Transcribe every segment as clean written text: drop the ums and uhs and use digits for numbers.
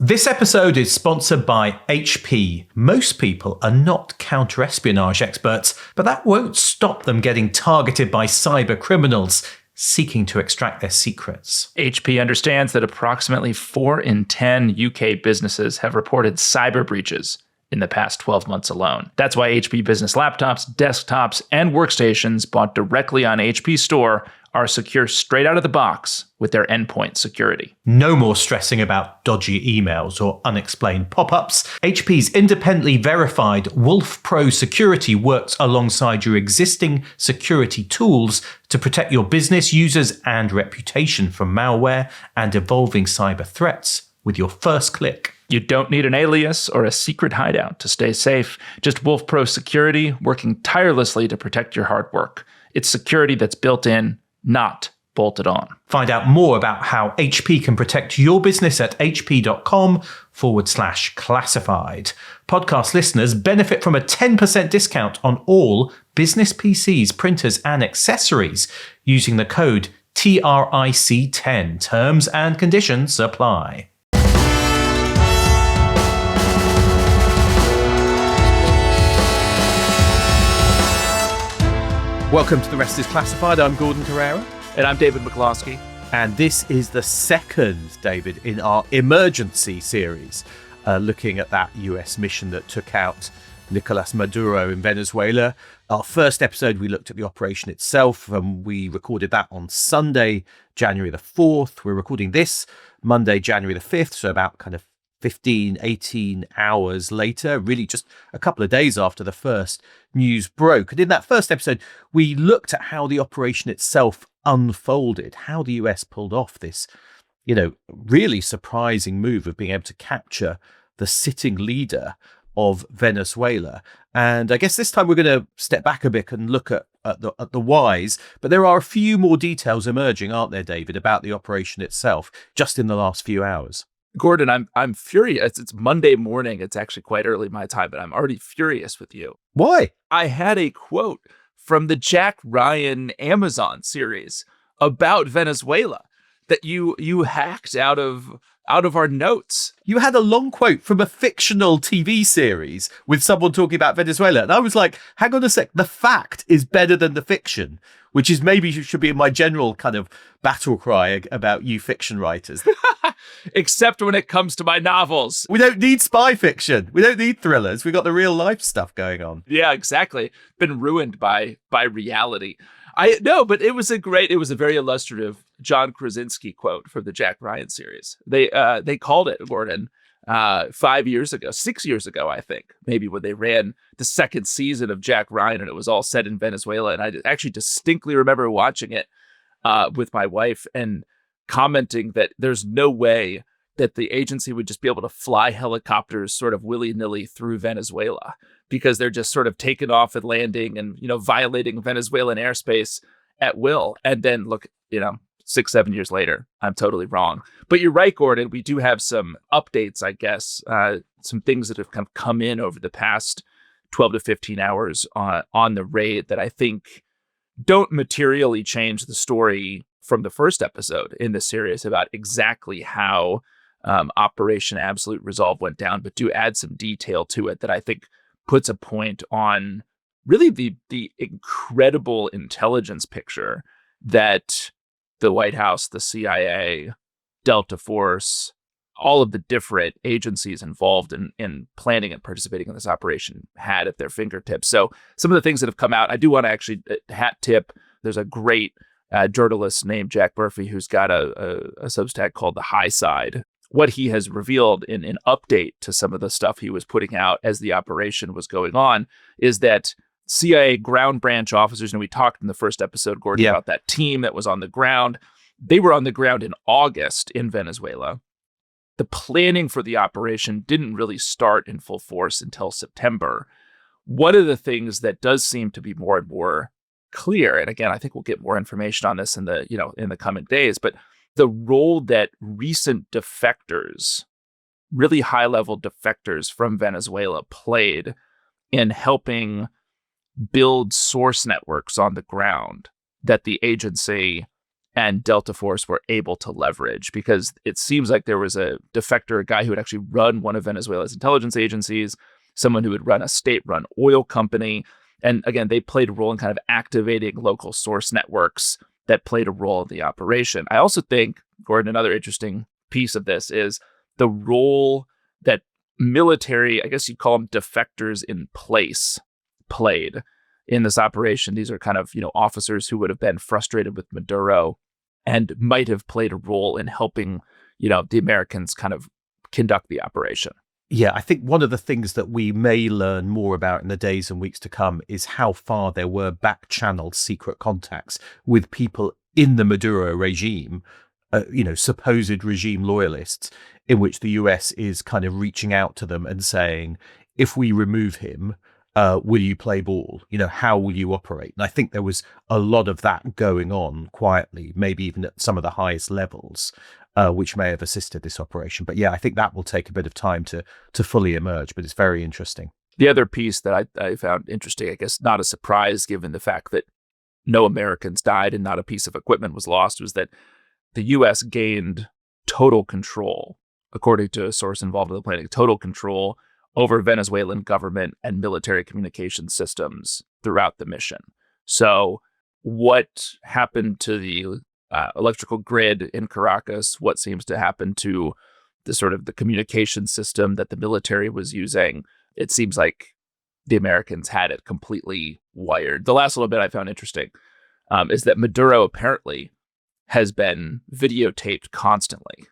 This episode is sponsored by HP. Most people are not counter-espionage experts, but that won't stop them getting targeted by cyber criminals seeking to extract their secrets. HP understands that approximately 4 in 10 UK businesses have reported cyber breaches in the past 12 months alone. That's why HP business laptops, desktops, and workstations bought directly on HP Store are secure straight out of the box with their endpoint security. No more stressing about dodgy emails or unexplained pop-ups. HP's independently verified Wolf Pro security works alongside your existing security tools to protect your business users and reputation from malware and evolving cyber threats with your first click. You don't need an alias or a secret hideout to stay safe. Just Wolf Pro security working tirelessly to protect your hard work. It's security that's built in, not bolted on. Find out more about how HP can protect your business at hp.com/classified. Podcast listeners benefit from a 10% discount on all business PCs, printers, and accessories using the code TRIC10. Terms and conditions apply. Welcome to The Rest is Classified. I'm Gordon Carrera. And I'm David McCloskey. And this is the second, David, in our emergency series, looking at that US mission that took out Nicolas Maduro in Venezuela. Our first episode, we looked at the operation itself, and we recorded that on Sunday, January the 4th. We're recording this Monday, January the 5th, so about kind of 15, 18 hours later, really just a couple of days after the first news broke. And in that first episode, we looked at how the operation itself unfolded, how the US pulled off this, really surprising move of being able to capture the sitting leader of Venezuela. And I guess this time we're going to step back a bit and look at the whys, but there are a few more details emerging, aren't there, David, about the operation itself just in the last few hours. Gordon, I'm furious. It's Monday morning. It's actually quite early my time, but I'm already furious with you. Why? I had a quote from the Jack Ryan Amazon series about Venezuela that you hacked out of our notes. You had a long quote from a fictional TV series with someone talking about Venezuela. And I was like, hang on a sec, the fact is better than the fiction, which is maybe should be my general kind of battle cry about you fiction writers. Except when it comes to my novels. We don't need spy fiction. We don't need thrillers. We got the real life stuff going on. Yeah, exactly. Been ruined by reality. But it was a very illustrative John Krasinski quote from the Jack Ryan series. They called it, Gordon, 6 years ago, I think, maybe, when they ran the second season of Jack Ryan, and it was all set in Venezuela. And I actually distinctly remember watching it with my wife and commenting that there's no way that the agency would just be able to fly helicopters sort of willy-nilly through Venezuela, because they're just sort of taking off and landing and, violating Venezuelan airspace at will. And then look, 6-7 years later, I'm totally wrong. But you're right, Gordon. We do have some updates, I guess, some things that have kind of come in over the past 12 to 15 hours on the raid that I think don't materially change the story from the first episode in the series about exactly how Operation Absolute Resolve went down, but do add some detail to it that I think puts a point on really the incredible intelligence picture that the White House, the CIA, Delta Force, all of the different agencies involved in planning and participating in this operation had at their fingertips. So some of the things that have come out, I do want to actually hat tip. There's a great journalist named Jack Murphy who's got a Substack called The High Side. What he has revealed in an update to some of the stuff he was putting out as the operation was going on is that CIA ground branch officers, and we talked in the first episode, Gordon, about that team that was on the ground. They were on the ground in August in Venezuela. The planning for the operation didn't really start in full force until September. One of the things that does seem to be more and more clear, and again, I think we'll get more information on this in the coming days, but the role that recent defectors, really high-level defectors from Venezuela, played in helping build source networks on the ground that the agency and Delta Force were able to leverage, because it seems like there was a defector, a guy who had actually run one of Venezuela's intelligence agencies, someone who would run a state-run oil company. And again, they played a role in kind of activating local source networks that played a role in the operation. I also think, Gordon, another interesting piece of this is the role that military, I guess you'd call them defectors in place, played in this operation. These are kind of, officers who would have been frustrated with Maduro and might have played a role in helping, the Americans kind of conduct the operation. Yeah, I think one of the things that we may learn more about in the days and weeks to come is how far there were back-channeled secret contacts with people in the Maduro regime, supposed regime loyalists, in which the US is kind of reaching out to them and saying, if we remove him, will you play ball? How will you operate? And I think there was a lot of that going on quietly, maybe even at some of the highest levels, which may have assisted this operation. But yeah, I think that will take a bit of time to fully emerge, but it's very interesting. The other piece that I found interesting, I guess not a surprise given the fact that no Americans died and not a piece of equipment was lost, was that the U.S. gained total control, according to a source involved in the planning, total control over Venezuelan government and military communication systems throughout the mission. So what happened to the electrical grid in Caracas, what seems to happen to the sort of the communication system that the military was using, it seems like the Americans had it completely wired. The last little bit I found interesting is that Maduro apparently has been videotaped constantly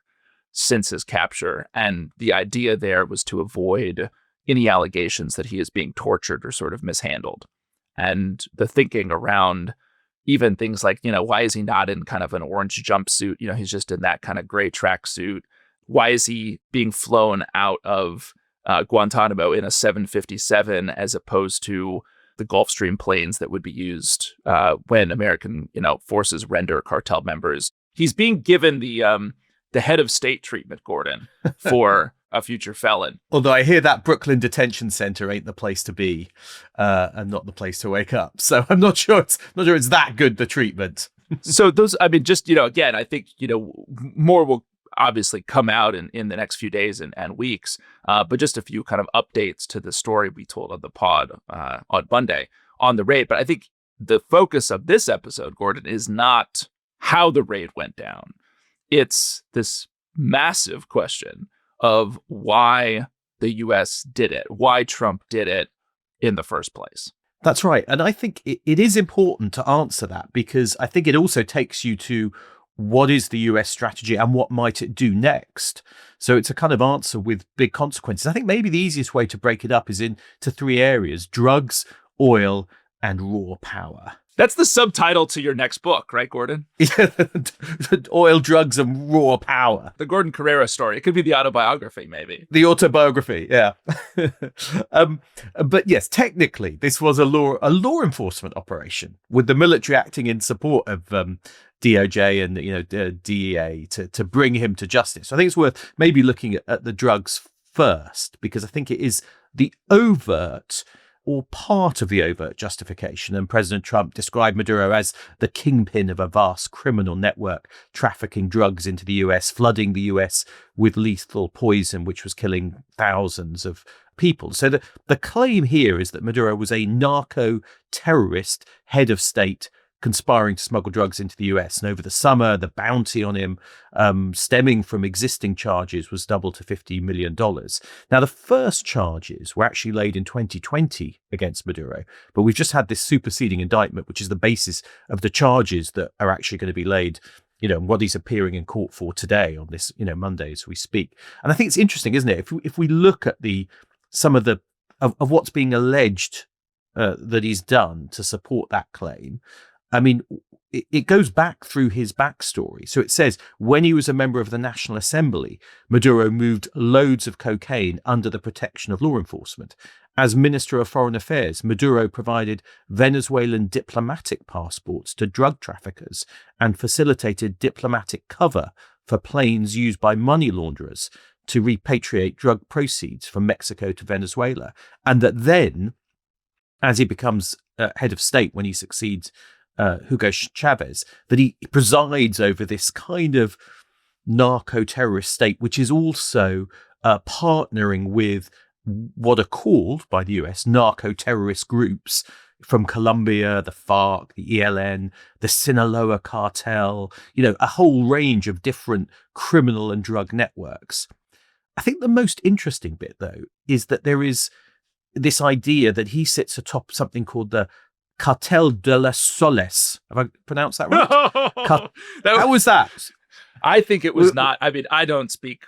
since his capture. And the idea there was to avoid any allegations that he is being tortured or sort of mishandled. And the thinking around even things like, why is he not in kind of an orange jumpsuit? He's just in that kind of gray tracksuit. Why is he being flown out of Guantanamo in a 757 as opposed to the Gulfstream planes that would be used when American, forces render cartel members? He's being given the head of state treatment, Gordon, for a future felon. Although I hear that Brooklyn detention center ain't the place to be, and not the place to wake up. So I'm not sure it's that good, the treatment. So those, again, I think, more will obviously come out in the next few days and weeks. But just a few kind of updates to the story we told on the pod on Monday on the raid. But I think the focus of this episode, Gordon, is not how the raid went down. It's this massive question of why the U.S. did it, why Trump did it in the first place. That's right. And I think it is important to answer that, because I think it also takes you to what is the US strategy and what might it do next? So it's a kind of answer with big consequences. I think maybe the easiest way to break it up is into three areas: drugs, oil, and raw power. That's the subtitle to your next book, right, Gordon? Oil, drugs, and raw power. The Gordon Carrera story. It could be the autobiography, maybe. The autobiography, yeah. But yes, technically, this was a law enforcement operation with the military acting in support of DOJ and DEA to bring him to justice. So I think it's worth maybe looking at the drugs first, because I think it is the overt or part of the overt justification. And President Trump described Maduro as the kingpin of a vast criminal network trafficking drugs into the US, flooding the US with lethal poison, which was killing thousands of people. So the claim here is that Maduro was a narco-terrorist head of state conspiring to smuggle drugs into the US. And over the summer, the bounty on him, stemming from existing charges, was doubled to $50 million. Now, the first charges were actually laid in 2020 against Maduro, but we've just had this superseding indictment, which is the basis of the charges that are actually going to be laid, what he's appearing in court for today on this, Monday as we speak. And I think it's interesting, isn't it? If we look at some of what's being alleged that he's done to support that claim, I mean, it goes back through his backstory. So it says when he was a member of the National Assembly, Maduro moved loads of cocaine under the protection of law enforcement. As Minister of Foreign Affairs, Maduro provided Venezuelan diplomatic passports to drug traffickers and facilitated diplomatic cover for planes used by money launderers to repatriate drug proceeds from Mexico to Venezuela. And that then, as he becomes head of state, when he succeeds Hugo Chavez, that he presides over this kind of narco-terrorist state, which is also partnering with what are called by the US narco-terrorist groups from Colombia, the FARC, the ELN, the Sinaloa cartel, a whole range of different criminal and drug networks. I think the most interesting bit, though, is that there is this idea that he sits atop something called the Cartel de las Soles. Have I pronounced that right? How was that? I think it was not. I mean, I don't speak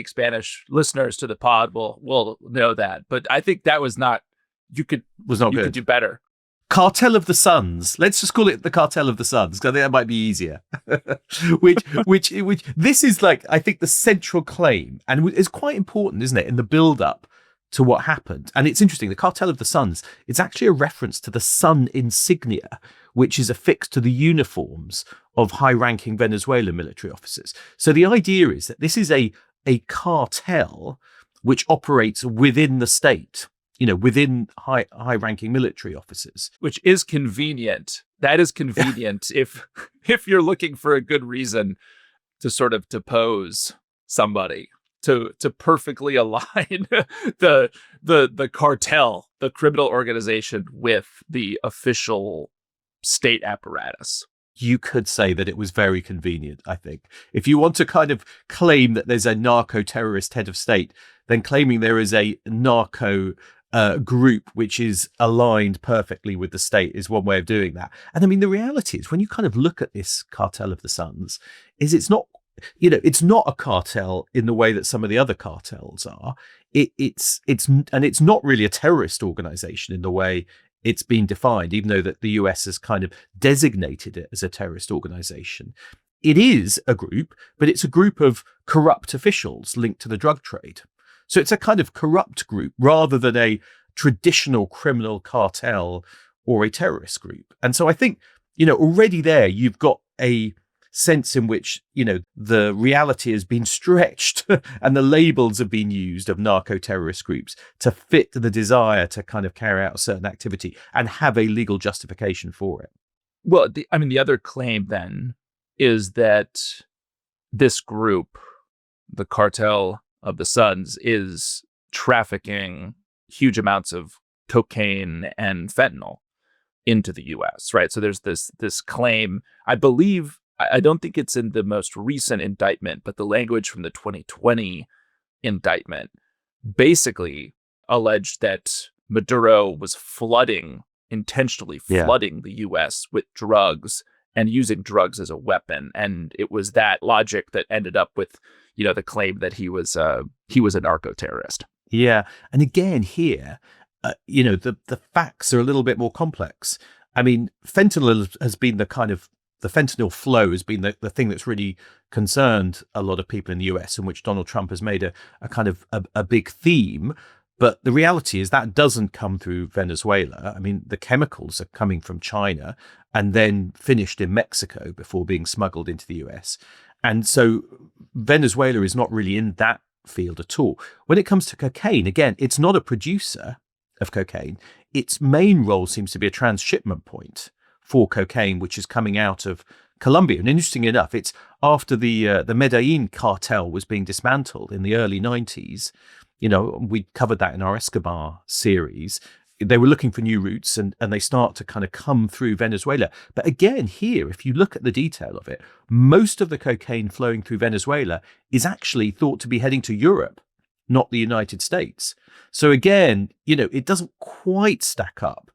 Spanish. Listeners to the pod will know that, but I think that was not. You could do better. Cartel of the Suns. Let's just call it the Cartel of the Suns, because I think that might be easier. which this is like, I think, the central claim, and it's quite important, isn't it, in the build-up to what happened. And it's interesting, the Cartel of the Suns, it's actually a reference to the sun insignia, which is affixed to the uniforms of high-ranking Venezuelan military officers. So the idea is that this is a cartel which operates within the state, within high-ranking military officers. Which is convenient. That is convenient if you're looking for a good reason to sort of depose somebody, to perfectly align the cartel, the criminal organization, with the official state apparatus. You could say that it was very convenient, I think. If you want to kind of claim that there's a narco-terrorist head of state, then claiming there is a narco group which is aligned perfectly with the state is one way of doing that. And I mean, the reality is, when you kind of look at this Cartel of the Suns, is it's not a cartel in the way that some of the other cartels are. It's not really a terrorist organization in the way it's been defined, even though that the US has kind of designated it as a terrorist organization. It is a group, but it's a group of corrupt officials linked to the drug trade. So it's a kind of corrupt group rather than a traditional criminal cartel or a terrorist group. And so I think, already there you've got a sense in which, the reality has been stretched and the labels have been used of narco-terrorist groups to fit the desire to kind of carry out a certain activity and have a legal justification for it. Well, the other claim then is that this group, the Cartel of the Suns, is trafficking huge amounts of cocaine and fentanyl into the US, right? So there's this claim, I believe, I don't think it's in the most recent indictment, but the language from the 2020 indictment basically alleged that Maduro was intentionally flooding the US with drugs and using drugs as a weapon. And it was that logic that ended up with, the claim that he was a narco-terrorist. Yeah. And again, here, the facts are a little bit more complex. I mean, fentanyl has been the fentanyl flow has been the thing that's really concerned a lot of people in the US, and which Donald Trump has made a kind of a big theme. But the reality is that doesn't come through Venezuela. I mean, the chemicals are coming from China and then finished in Mexico before being smuggled into the US. And so Venezuela is not really in that field at all. When it comes to cocaine, again, it's not a producer of cocaine. Its main role seems to be a transshipment point for cocaine, which is coming out of Colombia. And interestingly enough, it's after the Medellin cartel was being dismantled in the early 90s. We covered that in our Escobar series. They were looking for new routes, and they start to kind of come through Venezuela. But again, here, if you look at the detail of it, most of the cocaine flowing through Venezuela is actually thought to be heading to Europe, not the United States. So again, it doesn't quite stack up,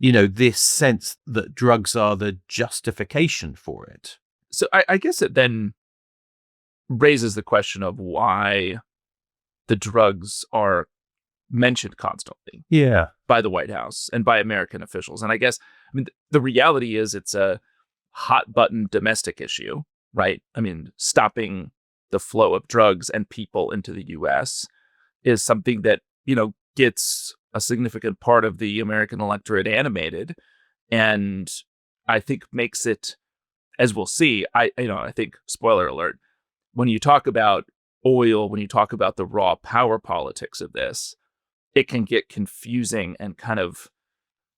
this sense that drugs are the justification for it. So I guess it then raises the question of why the drugs are mentioned constantly by the White House and by American officials. And I guess, the reality is it's a hot button domestic issue, right? I mean, stopping the flow of drugs and people into the US is something that, gets a significant part of the American electorate animated. And I think makes it, as we'll see, I think, spoiler alert, when you talk about oil, when you talk about the raw power politics of this, it can get confusing and kind of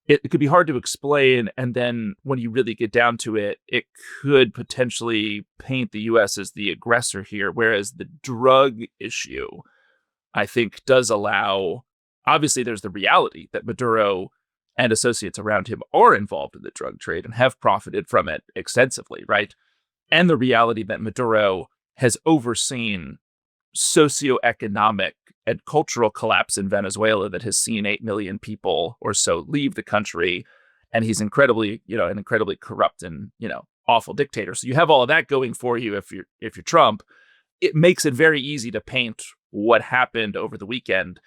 it could be hard to explain. And then when you really get down to it, it could potentially paint the US as the aggressor here. Whereas the drug issue, I think, does allow, obviously, there's the reality that Maduro and associates around him are involved in the drug trade and have profited from it extensively, right? And the reality that Maduro has overseen socioeconomic and cultural collapse in Venezuela that has seen 8 million people or so leave the country. And he's incredibly, an incredibly corrupt and, awful dictator. So you have all of that going for you if you're Trump. It makes it very easy to paint what happened over the weekend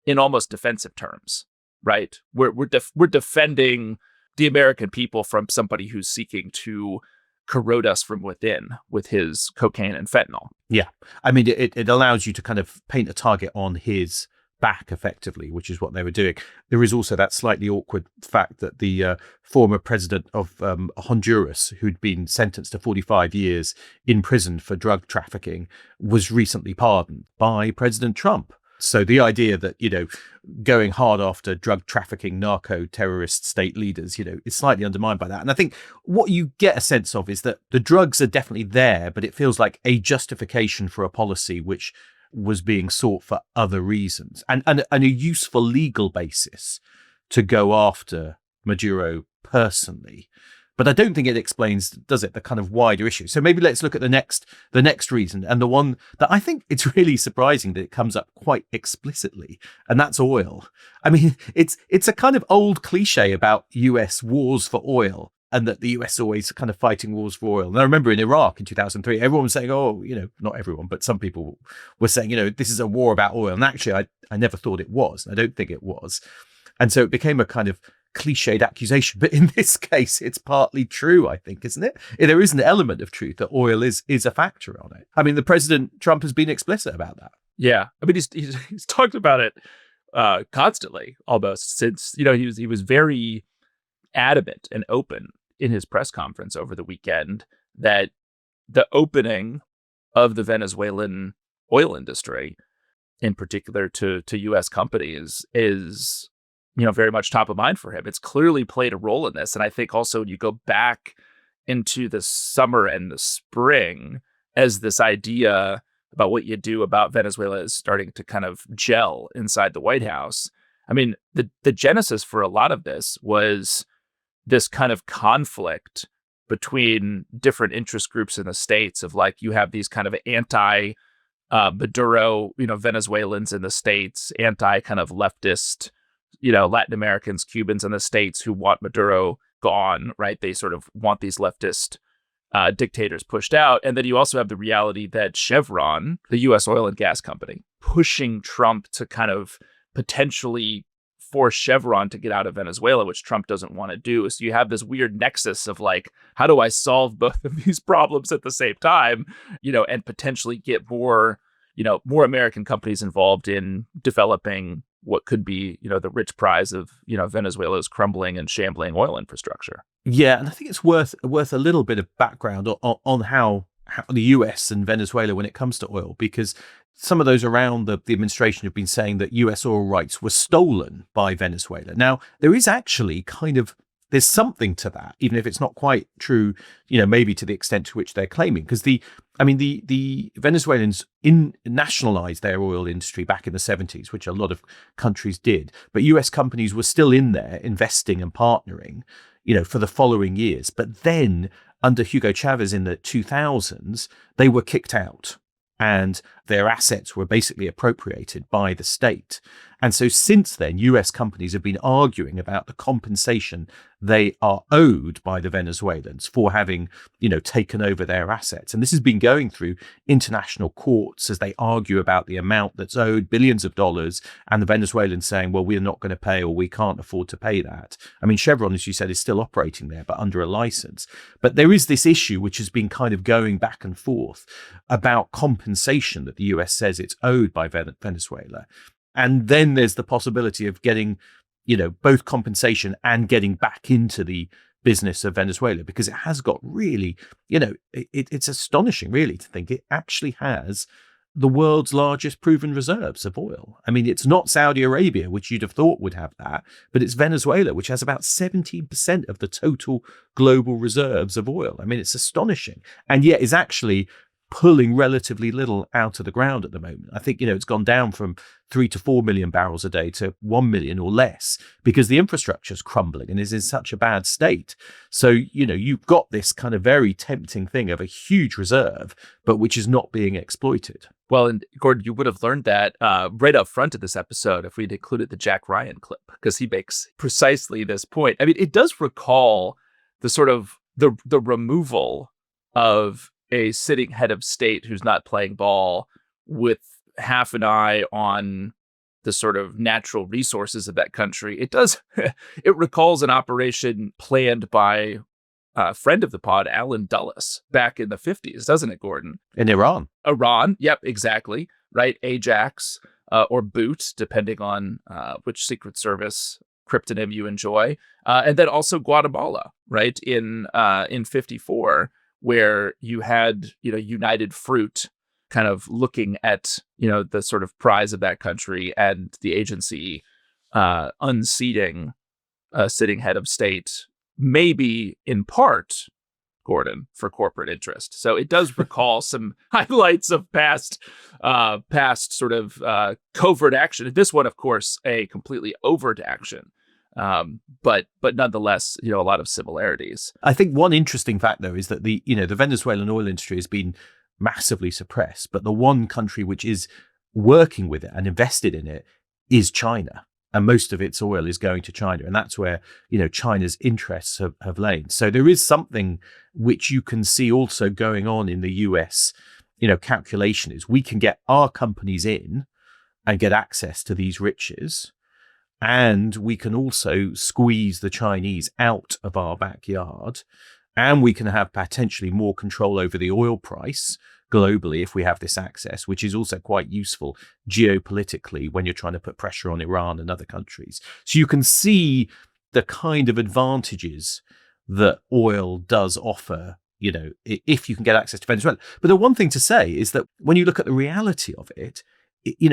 in almost defensive terms, right? We're defending the American people from somebody who's seeking to corrode us from within with his cocaine and fentanyl. Yeah. I mean, it allows you to kind of paint a target on his back effectively, which is what they were doing. There is also that slightly awkward fact that the former president of Honduras, who'd been sentenced to 45 years in prison for drug trafficking, was recently pardoned by President Trump. So the idea that, going hard after drug trafficking, narco terrorist state leaders, is slightly undermined by that. And I think what you get a sense of is that the drugs are definitely there, but it feels like a justification for a policy which was being sought for other reasons and a useful legal basis to go after Maduro personally. But I don't think it explains, does it, the kind of wider issue. So maybe let's look at the next reason, and the one that I think it's really surprising that it comes up quite explicitly, and that's oil. I mean, it's a kind of old cliche about US wars for oil, and that the US always kind of fighting wars for oil. And I remember in Iraq in 2003, everyone was saying, not everyone, but some people were saying, this is a war about oil. And actually, I never thought it was. I don't think it was. And so it became a kind of cliched accusation, but in this case it's partly true, I think, isn't it? There is an element of truth that oil is a factor on it. I mean, the President Trump has been explicit about that. Yeah, I mean, he's talked about it constantly, almost since he was very adamant and open in his press conference over the weekend that the opening of the Venezuelan oil industry, in particular to U.S. companies, is very much top of mind for him. It's clearly played a role in this. And I think also when you go back into the summer and the spring, as this idea about what you do about Venezuela is starting to kind of gel inside the White House. I mean, the genesis for a lot of this was this kind of conflict between different interest groups in the States of like, you have these kind of anti Maduro, Venezuelans in the States, anti kind of leftist, Latin Americans, Cubans in the States who want Maduro gone, right? They sort of want these leftist dictators pushed out. And then you also have the reality that Chevron, the U.S. oil and gas company, pushing Trump to kind of potentially force Chevron to get out of Venezuela, which Trump doesn't want to do. So you have this weird nexus of like, how do I solve both of these problems at the same time, and potentially get more American companies involved in developing what could be, the rich prize of, Venezuela's crumbling and shambling oil infrastructure. Yeah, and I think it's worth a little bit of background on how the US and Venezuela when it comes to oil, because some of those around the administration have been saying that US oil rights were stolen by Venezuela. Now, there is actually there's something to that, even if it's not quite true, maybe to the extent to which they're claiming, because the Venezuelans nationalized their oil industry back in the 70s, which a lot of countries did. But US companies were still in there investing and partnering, for the following years. But then under Hugo Chavez in the 2000s, they were kicked out and their assets were basically appropriated by the state. And so since then, US companies have been arguing about the compensation they are owed by the Venezuelans for having, taken over their assets. And this has been going through international courts as they argue about the amount that's owed, billions of dollars, and the Venezuelans saying, well, we're not going to pay, or we can't afford to pay that. I mean, Chevron, as you said, is still operating there, but under a license. But there is this issue which has been kind of going back and forth about compensation that the US says it's owed by Venezuela. And then there's the possibility of getting, both compensation and getting back into the business of Venezuela, because it has got really, it's astonishing, really, to think it actually has the world's largest proven reserves of oil. I mean, it's not Saudi Arabia, which you'd have thought would have that, but it's Venezuela, which has about 17% of the total global reserves of oil. I mean, it's astonishing. And yet is actually pulling relatively little out of the ground at the moment. I think, it's gone down from 3 to 4 million barrels a day to 1 million or less because the infrastructure is crumbling and is in such a bad state. So, you've got this kind of very tempting thing of a huge reserve, but which is not being exploited. Well, and Gordon, you would have learned that right up front of this episode if we'd included the Jack Ryan clip, because he makes precisely this point. I mean, it does recall the sort of the removal of a sitting head of state who's not playing ball with half an eye on the sort of natural resources of that country. It does. It recalls an operation planned by a friend of the pod, Alan Dulles, back in the 50s, doesn't it, Gordon? In Iran. Iran. Yep, exactly. Right. Ajax or Boot, depending on which Secret Service cryptonym you enjoy. And then also Guatemala, right, in 54, where you had, United Fruit kind of looking at, the sort of prize of that country and the agency unseating a sitting head of state, maybe in part, Gordon, for corporate interest. So it does recall some highlights of past sort of covert action. This one, of course, a completely overt action. But nonetheless, a lot of similarities. I think one interesting fact, though, is that the Venezuelan oil industry has been massively suppressed, but the one country which is working with it and invested in it is China. And most of its oil is going to China. And that's where, China's interests have lain. So there is something which you can see also going on in the US, calculation is we can get our companies in and get access to these riches. And we can also squeeze the Chinese out of our backyard. And we can have potentially more control over the oil price globally if we have this access, which is also quite useful geopolitically when you're trying to put pressure on Iran and other countries. So you can see the kind of advantages that oil does offer, if you can get access to Venezuela. But the one thing to say is that when you look at the reality of it,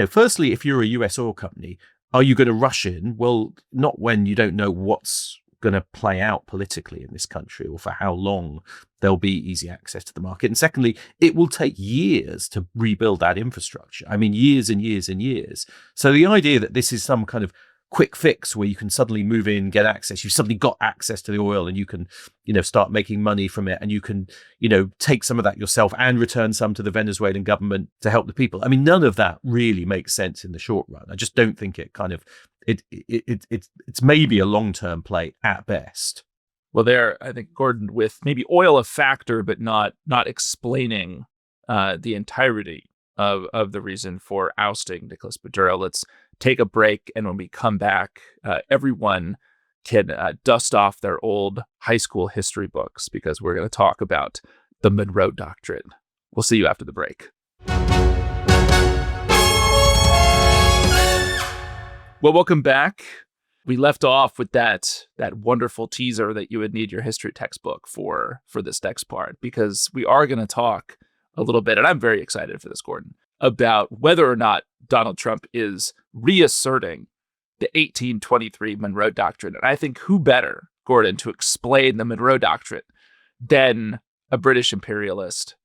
firstly, if you're a US oil company, are you going to rush in? Well, not when you don't know what's going to play out politically in this country or for how long there'll be easy access to the market. And secondly, it will take years to rebuild that infrastructure. I mean, years and years and years. So the idea that this is some kind of quick fix where you can suddenly move in, get access, you've suddenly got access to the oil and you can, start making money from it and you can, take some of that yourself and return some to the Venezuelan government to help the people. I mean, none of that really makes sense in the short run. I just don't think it kind of, it's maybe a long-term play at best. Well, there, I think, Gordon, with maybe oil a factor, but not explaining the entirety of the reason for ousting Nicolas Maduro. Let's take a break, and when we come back, everyone can dust off their old high school history books because we're going to talk about the Monroe Doctrine. We'll see you after the break. Well, welcome back. We left off with that wonderful teaser that you would need your history textbook for this next part, because we are going to talk a little bit, and I'm very excited for this, Gordon, about whether or not Donald Trump is reasserting the 1823 Monroe Doctrine. And I think who better, Gordon, to explain the Monroe Doctrine than a British imperialist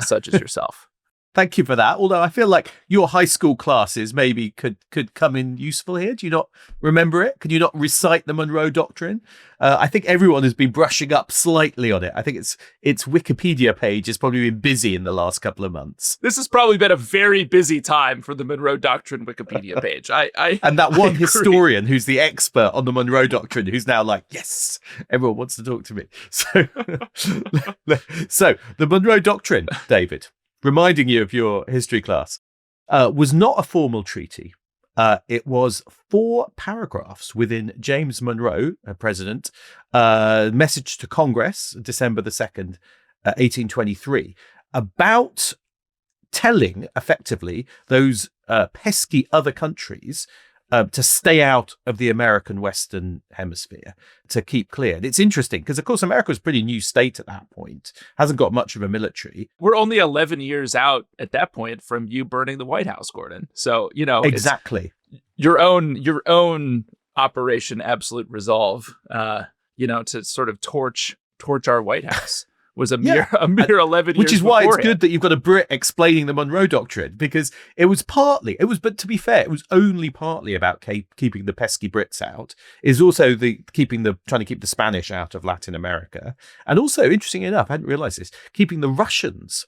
such as yourself. Thank you for that. Although I feel like your high school classes maybe could come in useful here. Do you not remember it? Can you not recite the Monroe Doctrine? I think everyone has been brushing up slightly on it. I think its Wikipedia page has probably been busy in the last couple of months. This has probably been a very busy time for the Monroe Doctrine Wikipedia page. And that one historian who's the expert on the Monroe Doctrine, who's now like, yes, everyone wants to talk to me. So the Monroe Doctrine, David, reminding you of your history class, was not a formal treaty. It was 4 paragraphs within James Monroe, president, message to Congress, December the 2nd, 1823, about telling, effectively, those pesky other countries to stay out of the American Western Hemisphere, to keep clear. And it's interesting because, of course, America was a pretty new state at that point, hasn't got much of a military. We're only 11 years out at that point from you burning the White House, Gordon. So, Exactly. It's your own Operation Absolute Resolve, to sort of torch our White House. Was a mere 11 years which is why beforehand. It's good that you've got a Brit explaining the Monroe Doctrine, because but to be fair, it was only partly about keeping the pesky Brits out. Is also trying to keep the Spanish out of Latin America, and also, interesting enough, I hadn't realized this, keeping the Russians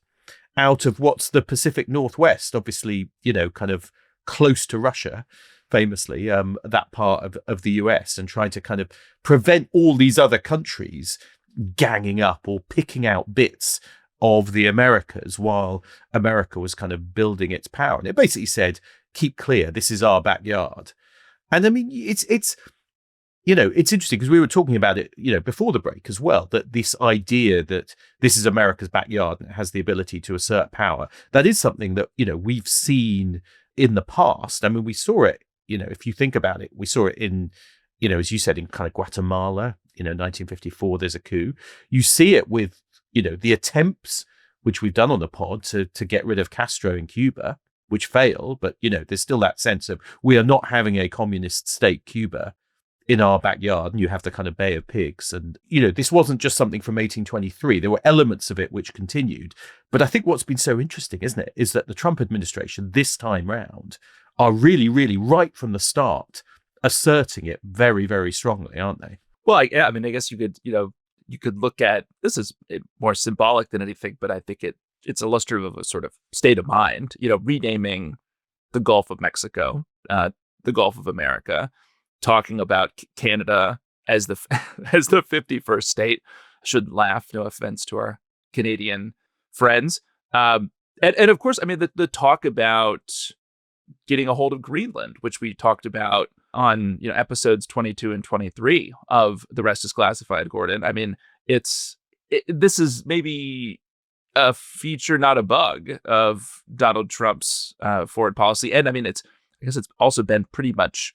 out of what's the Pacific Northwest, obviously, kind of close to Russia, famously, that part of the US, and trying to kind of prevent all these other countries ganging up or picking out bits of the Americas while America was kind of building its power. And it basically said, keep clear, this is our backyard. And I mean, it's interesting because we were talking about it, before the break as well, that this idea that this is America's backyard and it has the ability to assert power, that is something that, we've seen in the past. I mean, we saw it, if you think about it, we saw it in, as you said, in kind of Guatemala, 1954, there's a coup. You see it with, the attempts, which we've done on the pod, to get rid of Castro in Cuba, which failed. But, there's still that sense of we are not having a communist state, Cuba, in our backyard. And you have the kind of Bay of Pigs. And, this wasn't just something from 1823. There were elements of it which continued. But I think what's been so interesting, isn't it, is that the Trump administration this time round are really, really right from the start asserting it very, very strongly, aren't they? Well, I guess you could look at, this is more symbolic than anything, but I think it's illustrative of a sort of state of mind, renaming the Gulf of Mexico, the Gulf of America, talking about Canada as the as the 51st state. Shouldn't laugh, no offense to our Canadian friends. And of course, I mean, the talk about getting a hold of Greenland, which we talked about on episodes 22 and 23 of The Rest is Classified, Gordon. I mean, this is maybe a feature, not a bug, of Donald Trump's foreign policy. And I mean, I guess it's also been pretty much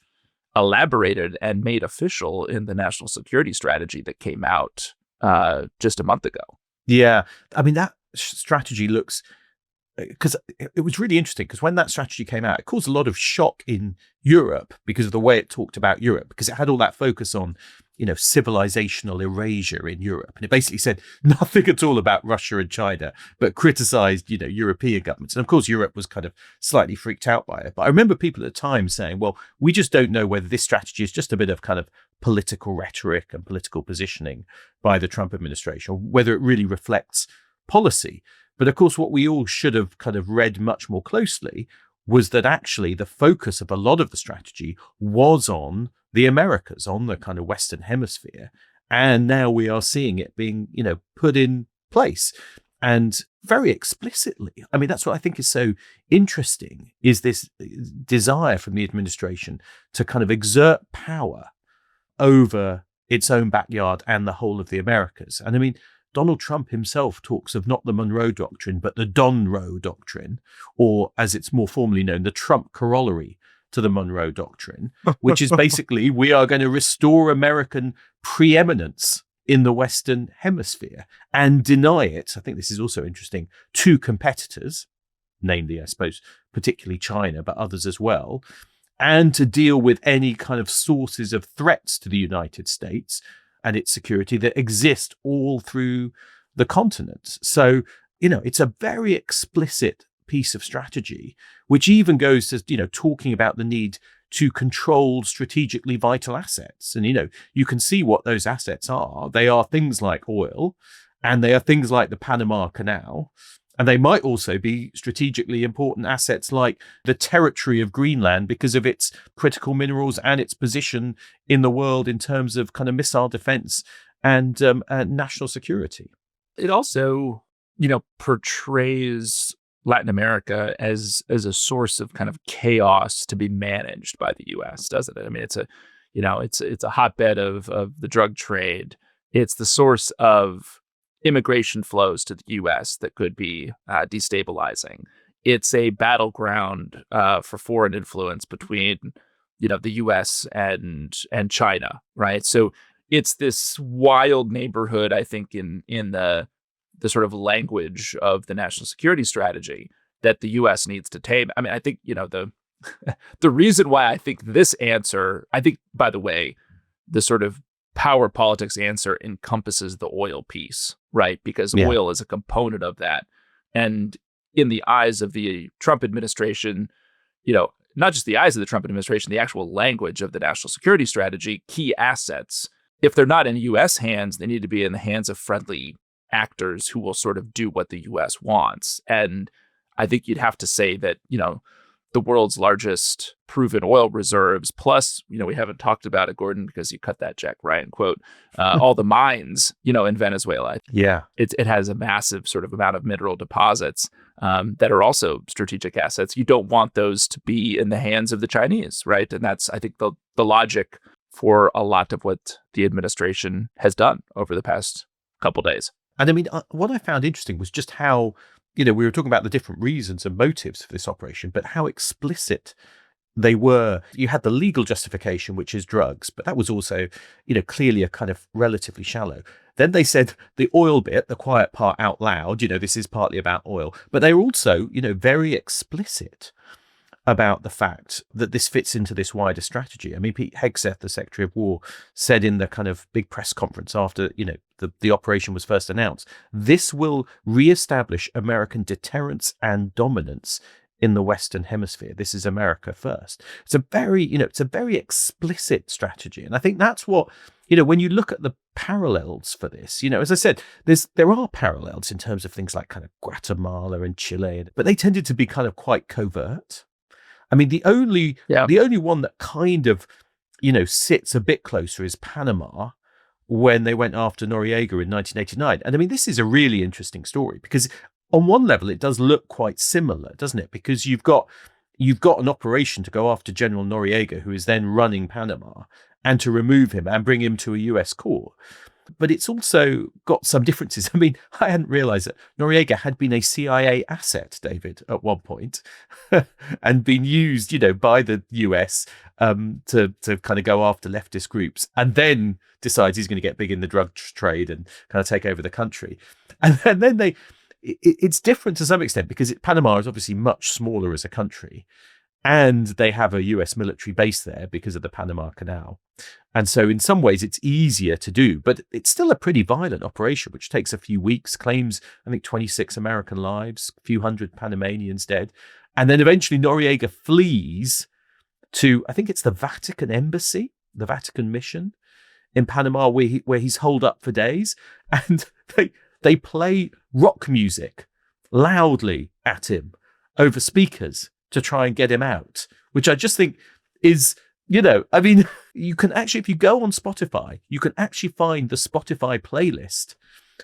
elaborated and made official in the national security strategy that came out just a month ago. Yeah. I mean, that strategy looks, because it was really interesting, because when that strategy came out, it caused a lot of shock in Europe because of the way it talked about Europe, because it had all that focus on, civilizational erasure in Europe. And it basically said nothing at all about Russia and China, but criticized, European governments. And of course, Europe was kind of slightly freaked out by it. But I remember people at the time saying, well, we just don't know whether this strategy is just a bit of kind of political rhetoric and political positioning by the Trump administration, or whether it really reflects policy. But of course, what we all should have kind of read much more closely was that actually the focus of a lot of the strategy was on the Americas, on the kind of Western Hemisphere. And now we are seeing it being, put in place, and very explicitly. I mean, that's what I think is so interesting, is this desire from the administration to kind of exert power over its own backyard and the whole of the Americas. And I mean, Donald Trump himself talks of not the Monroe Doctrine, but the Donroe Doctrine, or as it's more formally known, the Trump corollary to the Monroe Doctrine, which is basically, we are going to restore American preeminence in the Western Hemisphere and deny it. I think this is also interesting, to competitors, namely, I suppose, particularly China, but others as well, and to deal with any kind of sources of threats to the United States and its security that exist all through the continent. So, it's a very explicit piece of strategy, which even goes to, talking about the need to control strategically vital assets. And, you can see what those assets are. They are things like oil, and they are things like the Panama Canal. And they might also be strategically important assets like the territory of Greenland because of its critical minerals and its position in the world in terms of kind of missile defense and national security. It also, portrays Latin America as a source of kind of chaos to be managed by the U.S., doesn't it? I mean, it's a hotbed of the drug trade. It's the source of immigration flows to the U.S. that could be destabilizing. It's a battleground for foreign influence between the U.S. and China, right? So it's this wild neighborhood, I think, in the sort of language of the national security strategy that the U.S. needs to tame. I mean, I think the reason why I think this answer, I think, by the way, the sort of power politics answer encompasses the oil piece, right? Because oil is a component of that. And in the eyes of the Trump administration, not just the eyes of the Trump administration, the actual language of the national security strategy, key assets, if they're not in U.S. hands, they need to be in the hands of friendly actors who will sort of do what the U.S. wants. And I think you'd have to say that, the world's largest proven oil reserves, plus, we haven't talked about it, Gordon, because you cut that Jack Ryan quote, all the mines, in Venezuela. Yeah. It has a massive sort of amount of mineral deposits that are also strategic assets. You don't want those to be in the hands of the Chinese, right? And that's, I think, the logic for a lot of what the administration has done over the past couple days. And I mean, what I found interesting was just how, we were talking about the different reasons and motives for this operation, but how explicit they were. You had the legal justification, which is drugs, but that was also, clearly a kind of relatively shallow. Then they said the oil bit, the quiet part out loud, this is partly about oil, but they were also, very explicit about the fact that this fits into this wider strategy. I mean, Pete Hegseth, the Secretary of War, said in the kind of big press conference after, the operation was first announced, this will reestablish American deterrence and dominance in the Western Hemisphere. This is America first. It's a very, it's a very explicit strategy. And I think that's what, when you look at the parallels for this, as I said, there are parallels in terms of things like kind of Guatemala and Chile, but they tended to be kind of quite covert. I mean, the only one that kind of, sits a bit closer is Panama, when they went after Noriega in 1989. And I mean, this is a really interesting story because on one level, it does look quite similar, doesn't it? Because you've got an operation to go after General Noriega, who is then running Panama, and to remove him and bring him to a US court. But it's also got some differences. I mean, I hadn't realized that Noriega had been a CIA asset, David, at one point, and been used, by the US to kind of go after leftist groups, and then decides he's going to get big in the drug trade and kind of take over the country. And then it's different to some extent because Panama is obviously much smaller as a country. And they have a US military base there because of the Panama Canal. And so in some ways it's easier to do, but it's still a pretty violent operation, which takes a few weeks, claims, I think, 26 American lives, a few hundred Panamanians dead. And then eventually Noriega flees to, I think it's the Vatican embassy, the Vatican mission in Panama, where he's holed up for days. And they play rock music loudly at him over speakers to try and get him out, which I just think is, I mean, you can actually, if you go on Spotify, you can actually find the Spotify playlist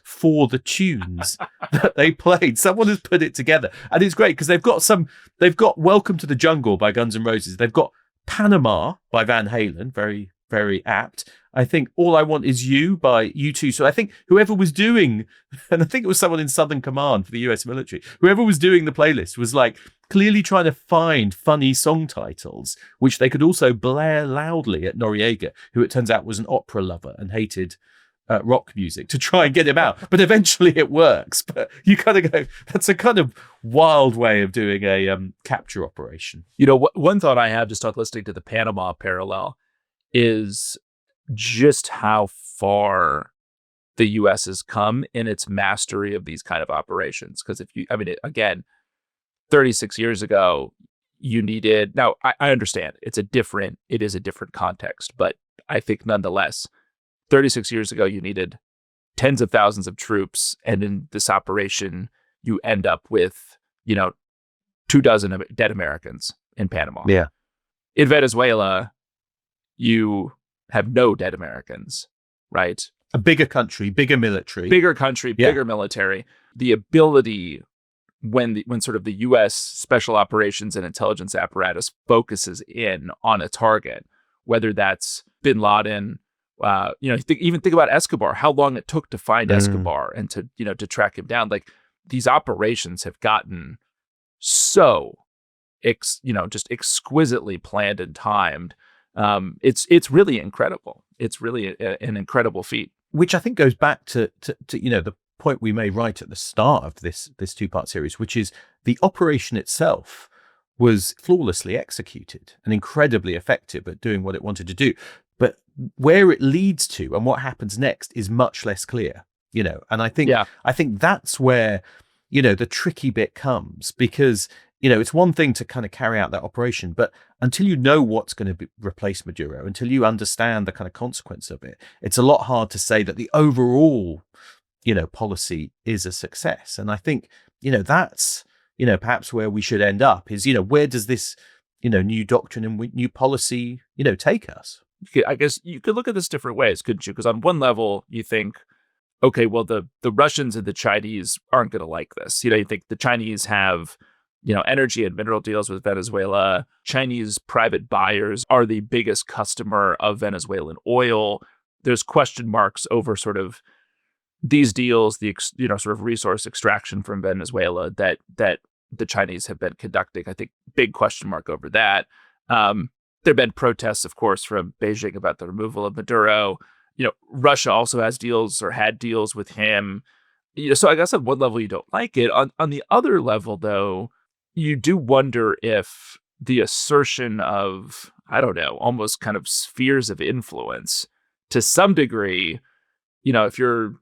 for the tunes that they played. Someone has put it together, and it's great because they've got Welcome to the Jungle by Guns N' Roses. They've got Panama by Van Halen, very, very apt. I think All I Want Is You by U2. So I think whoever was doing, and I think it was someone in Southern Command for the US military, whoever was doing the playlist was like clearly trying to find funny song titles, which they could also blare loudly at Noriega, who it turns out was an opera lover and hated rock music, to try and get him out. But eventually it works. But you kind of go, that's a kind of wild way of doing a capture operation. One thought I have just on listening to the Panama parallel is just how far the U.S. has come in its mastery of these kind of operations. Because again, 36 years ago, you needed, now I understand it is a different context, but I think nonetheless, 36 years ago, you needed tens of thousands of troops. And in this operation, you end up with, 24 dead Americans in Panama. Yeah. In Venezuela, you have no dead Americans, right? A bigger country, bigger military. Bigger country, bigger military. The ability when sort of the U.S. special operations and intelligence apparatus focuses in on a target, whether that's bin Laden, even think about Escobar, how long it took to find Escobar and to track him down. Like, these operations have gotten so just exquisitely planned and timed. It's really incredible. It's really an incredible feat. Which I think goes back to the point we made right at the start of this two-part series, which is the operation itself was flawlessly executed and incredibly effective at doing what it wanted to do. But where it leads to and what happens next is much less clear, and I think that's where, the tricky bit comes, because, it's one thing to kind of carry out that operation, but until you know what's going to replace Maduro, until you understand the kind of consequence of it, it's a lot hard to say that the overall, policy is a success. And I think, that's, perhaps where we should end up is, where does this, new doctrine and new policy, take us? I guess you could look at this different ways, couldn't you? Because on one level, you think, okay, well, the Russians and the Chinese aren't going to like this. You think the Chinese have, energy and mineral deals with Venezuela. Chinese private buyers are the biggest customer of Venezuelan oil. There's question marks over sort of these deals, the sort of resource extraction from Venezuela that the Chinese have been conducting. I think big question mark over that. There have been protests, of course, from Beijing about the removal of Maduro. Russia also has deals or had deals with him. So I guess on one level you don't like it. On the other level, though, you do wonder if the assertion of, I don't know, almost kind of spheres of influence to some degree, if you're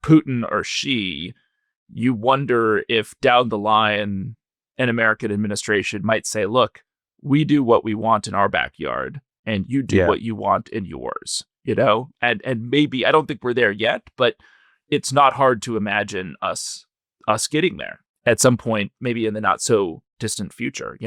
Putin or Xi, you wonder if down the line an American administration might say, look, we do what we want in our backyard and you do what you want in yours, and maybe, I don't think we're there yet, but it's not hard to imagine us getting there at some point, maybe in the not so distant future.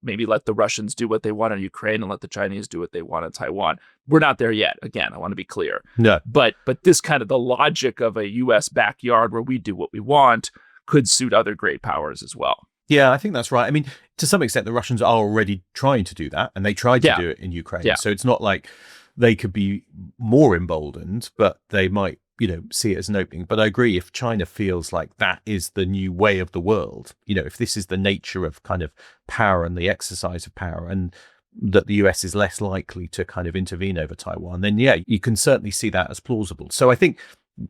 Maybe let the Russians do what they want in Ukraine and let the Chinese do what they want in Taiwan. We're not there yet. Again, I want to be clear. No. But this kind of the logic of a US backyard where we do what we want could suit other great powers as well. Yeah, I think that's right. I mean, to some extent, the Russians are already trying to do that, and they tried to do it in Ukraine. Yeah. So it's not like they could be more emboldened, but they might, see it as an opening. But I agree, if China feels like that is the new way of the world, if this is the nature of kind of power and the exercise of power, and that the US is less likely to kind of intervene over Taiwan, then you can certainly see that as plausible. So I think,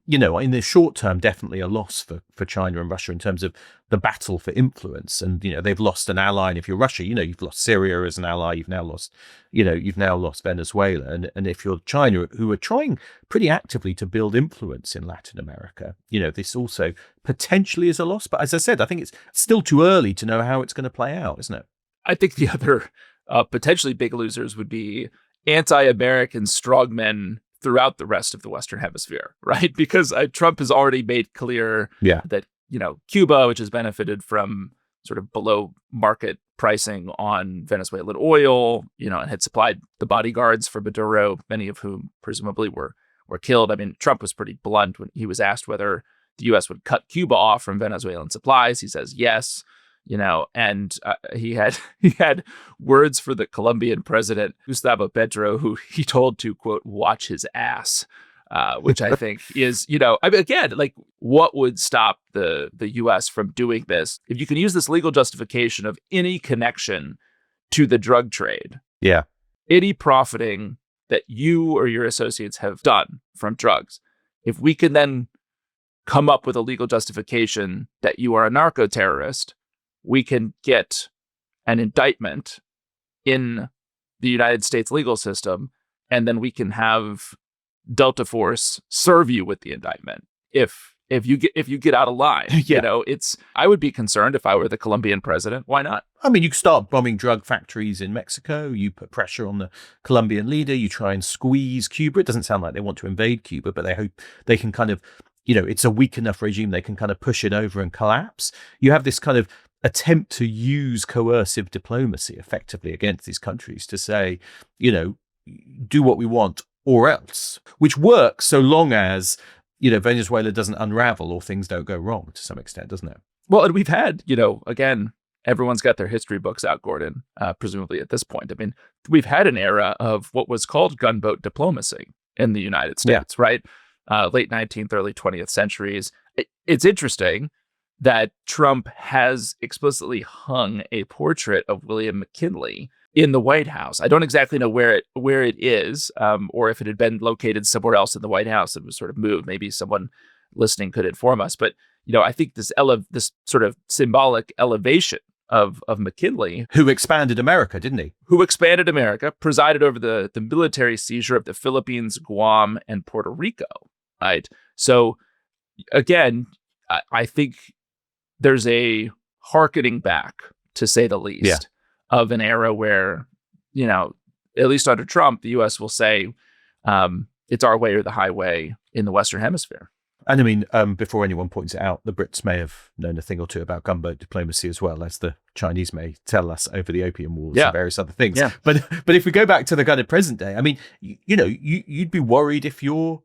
in the short term, definitely a loss for China and Russia in terms of the battle for influence. And, they've lost an ally. And if you're Russia, you've lost Syria as an ally. You've now lost Venezuela. And if you're China, who are trying pretty actively to build influence in Latin America, this also potentially is a loss. But as I said, I think it's still too early to know how it's going to play out, isn't it? I think the other potentially big losers would be anti-American strongmen throughout the rest of the Western Hemisphere, right? Because Trump has already made clear that, Cuba, which has benefited from sort of below market pricing on Venezuelan oil, and had supplied the bodyguards for Maduro, many of whom presumably were killed. I mean, Trump was pretty blunt when he was asked whether the U.S. would cut Cuba off from Venezuelan supplies. He says yes. And he had words for the Colombian president, Gustavo Petro, who he told to, quote, watch his ass, which I think is, again, like, what would stop the U.S. from doing this? If you can use this legal justification of any connection to the drug trade, any profiting that you or your associates have done from drugs, if we can then come up with a legal justification that you are a narco-terrorist, we can get an indictment in the United States legal system, and then we can have Delta Force serve you with the indictment if you get out of line. I would be concerned if I were the Colombian president. Why not? I mean, you start bombing drug factories in Mexico, you put pressure on the Colombian leader, you try and squeeze Cuba. It doesn't sound like they want to invade Cuba, but they hope they can kind of, it's a weak enough regime they can kind of push it over and collapse. You have this kind of attempt to use coercive diplomacy effectively against these countries to say, do what we want or else, which works so long as, Venezuela doesn't unravel or things don't go wrong to some extent, doesn't it? Well, and we've had, again, everyone's got their history books out, Gordon, presumably at this point. I mean, we've had an era of what was called gunboat diplomacy in the United States, right? Late 19th, early 20th centuries. It's interesting that Trump has explicitly hung a portrait of William McKinley in the White House. I don't exactly know where it is, or if it had been located somewhere else in the White House and was sort of moved. Maybe someone listening could inform us. But I think this sort of symbolic elevation of McKinley, who expanded America, didn't he? Who expanded America, presided over the military seizure of the Philippines, Guam, and Puerto Rico. Right. So again, I think there's a hearkening back, to say the least, of an era where, at least under Trump, the U.S. will say it's our way or the highway in the Western Hemisphere. And I mean, before anyone points it out, the Brits may have known a thing or two about gunboat diplomacy as well, as the Chinese may tell us over the Opium Wars and various other things. Yeah. But if we go back to the kind of present day, I mean, you'd be worried if you're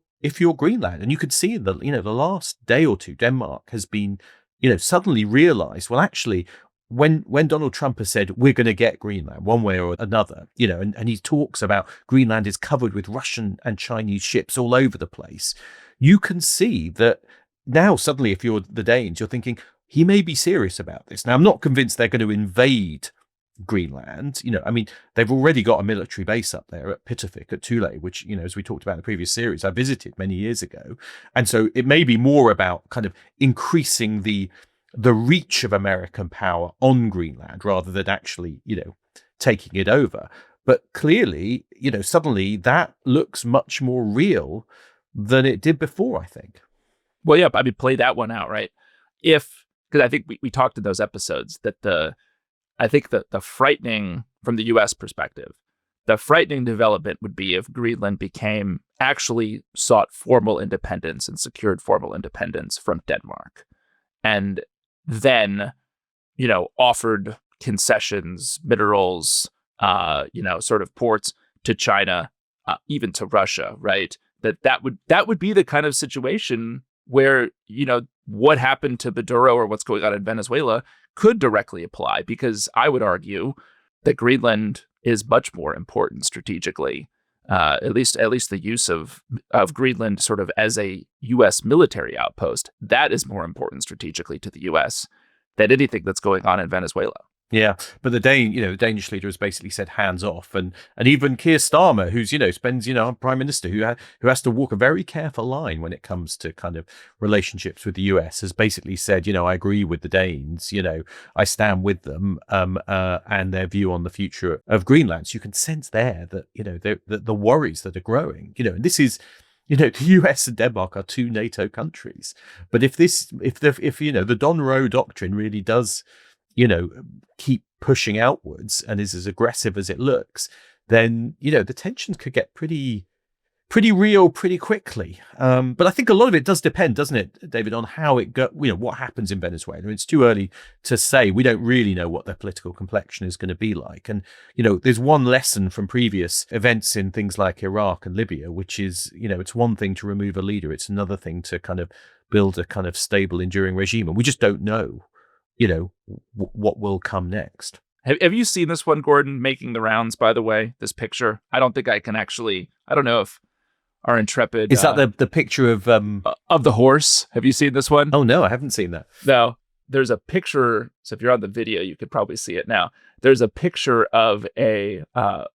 Greenland, and you could see in the last day or two, Denmark has been suddenly realized, well, actually, when Donald Trump has said we're going to get Greenland one way or another, and he talks about Greenland is covered with Russian and Chinese ships all over the place, you can see that now suddenly, if you're the Danes, you're thinking he may be serious about this. Now, I'm not convinced they're going to invade Greenland. I mean, they've already got a military base up there at Pitofik at Thule, which, as we talked about in the previous series, I visited many years ago. And so it may be more about kind of increasing the reach of American power on Greenland rather than actually, taking it over. But clearly, suddenly that looks much more real than it did before, I think. Well, yeah, I mean, play that one out, right? Because I think we talked in those episodes that I think the frightening, from the U.S. perspective, the frightening development would be if Greenland actually sought formal independence and secured formal independence from Denmark, and then, offered concessions, minerals, sort of ports to China, even to Russia, right? That would be the kind of situation where, what happened to Maduro or what's going on in Venezuela could directly apply, because I would argue that Greenland is much more important strategically. At least the use of Greenland sort of as a U.S. military outpost, that is more important strategically to the U.S. than anything that's going on in Venezuela. Yeah, but the Danish leader has basically said hands off, and even Keir Starmer, who's spends a prime minister who has to walk a very careful line when it comes to kind of relationships with the US, has basically said, I agree with the Danes, I stand with them, and their view on the future of Greenland. So you can sense there that the worries that are growing, and this is. The US and Denmark are two NATO countries, but if the Don Roe doctrine really does keep pushing outwards and is as aggressive as it looks, then, the tensions could get pretty real pretty quickly. But I think a lot of it does depend, doesn't it, David, on how it go, what happens in Venezuela. It's too early to say. We don't really know what their political complexion is going to be like. And, there's one lesson from previous events in things like Iraq and Libya, which is, it's one thing to remove a leader. It's another thing to kind of build a kind of stable, enduring regime. And we just don't know. What will come next. Have you seen this one, Gordon, making the rounds, by the way, this picture? I don't think I can actually, I don't know if our intrepid... Is that the picture of the horse? Have you seen this one? Oh, no, I haven't seen that. No, there's a picture. So if you're on the video, you could probably see it now. There's a picture of a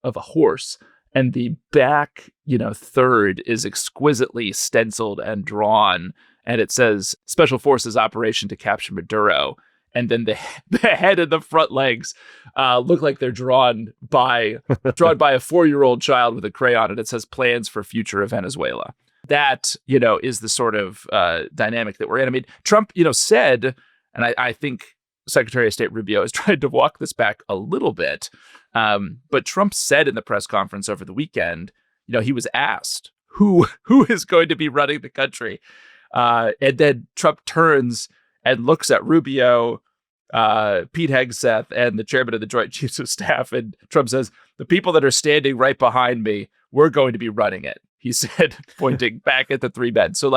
horse, and the back, third is exquisitely stenciled and drawn. And it says Special Forces Operation to Capture Maduro. And then the head and the front legs look like they're drawn by a 4-year-old child with a crayon, and it says plans for future of Venezuela. That, is the sort of dynamic that we're in. I mean, Trump, said, and I think Secretary of State Rubio has tried to walk this back a little bit, but Trump said in the press conference over the weekend, he was asked who is going to be running the country. And then Trump turns and looks at Rubio, Pete Hegseth, and the chairman of the Joint Chiefs of Staff. And Trump says, the people that are standing right behind me, we're going to be running it, he said, pointing back at the three men. So,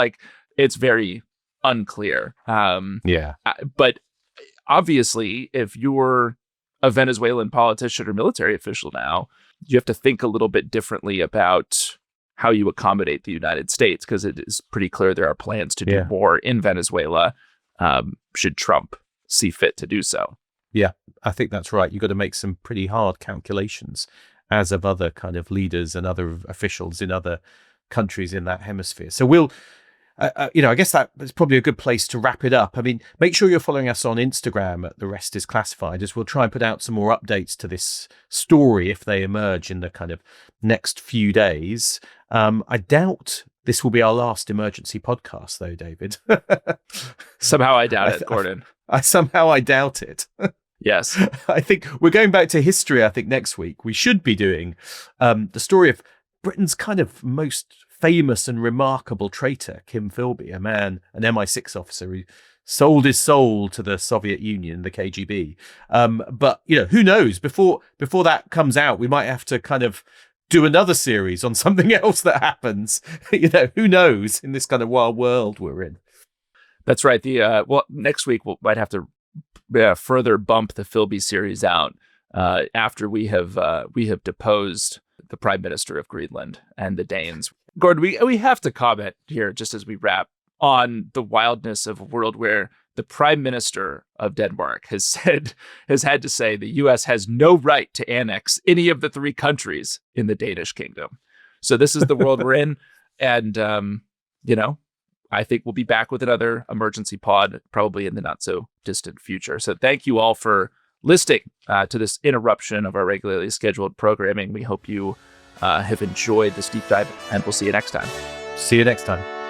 it's very unclear. But obviously, if you're a Venezuelan politician or military official now, you have to think a little bit differently about how you accommodate the United States, because it is pretty clear there are plans to do more in Venezuela. should Trump see fit to do so. Yeah, I think that's right. You've got to make some pretty hard calculations, as of other kind of leaders and other officials in other countries in that hemisphere. So we'll, I guess that is probably a good place to wrap it up. I mean, make sure you're following us on Instagram at The Rest is Classified, as we'll try and put out some more updates to this story if they emerge in the kind of next few days. I doubt this will be our last emergency podcast, though, David. Somehow I doubt it, Gordon. I doubt it. Yes. I think we're going back to history. I think next week we should be doing the story of Britain's kind of most famous and remarkable traitor, Kim Philby, an MI6 officer who sold his soul to the Soviet Union, the KGB. But, who knows? Before that comes out, we might have to kind of do another series on something else that happens. Who knows in this kind of wild world we're in. That's right. Next week we might have to further bump the Philby series out after we have deposed the Prime Minister of Greenland and the Danes. Gordon, we have to comment here, just as we wrap, on the wildness of a world where the Prime Minister of Denmark has had to say the U.S. has no right to annex any of the 3 countries in the Danish kingdom. So this is the world we're in, and I think we'll be back with another emergency pod probably in the not so distant future. So thank you all for listening to this interruption of our regularly scheduled programming. We hope you have enjoyed this deep dive, and we'll see you next time. See you next time.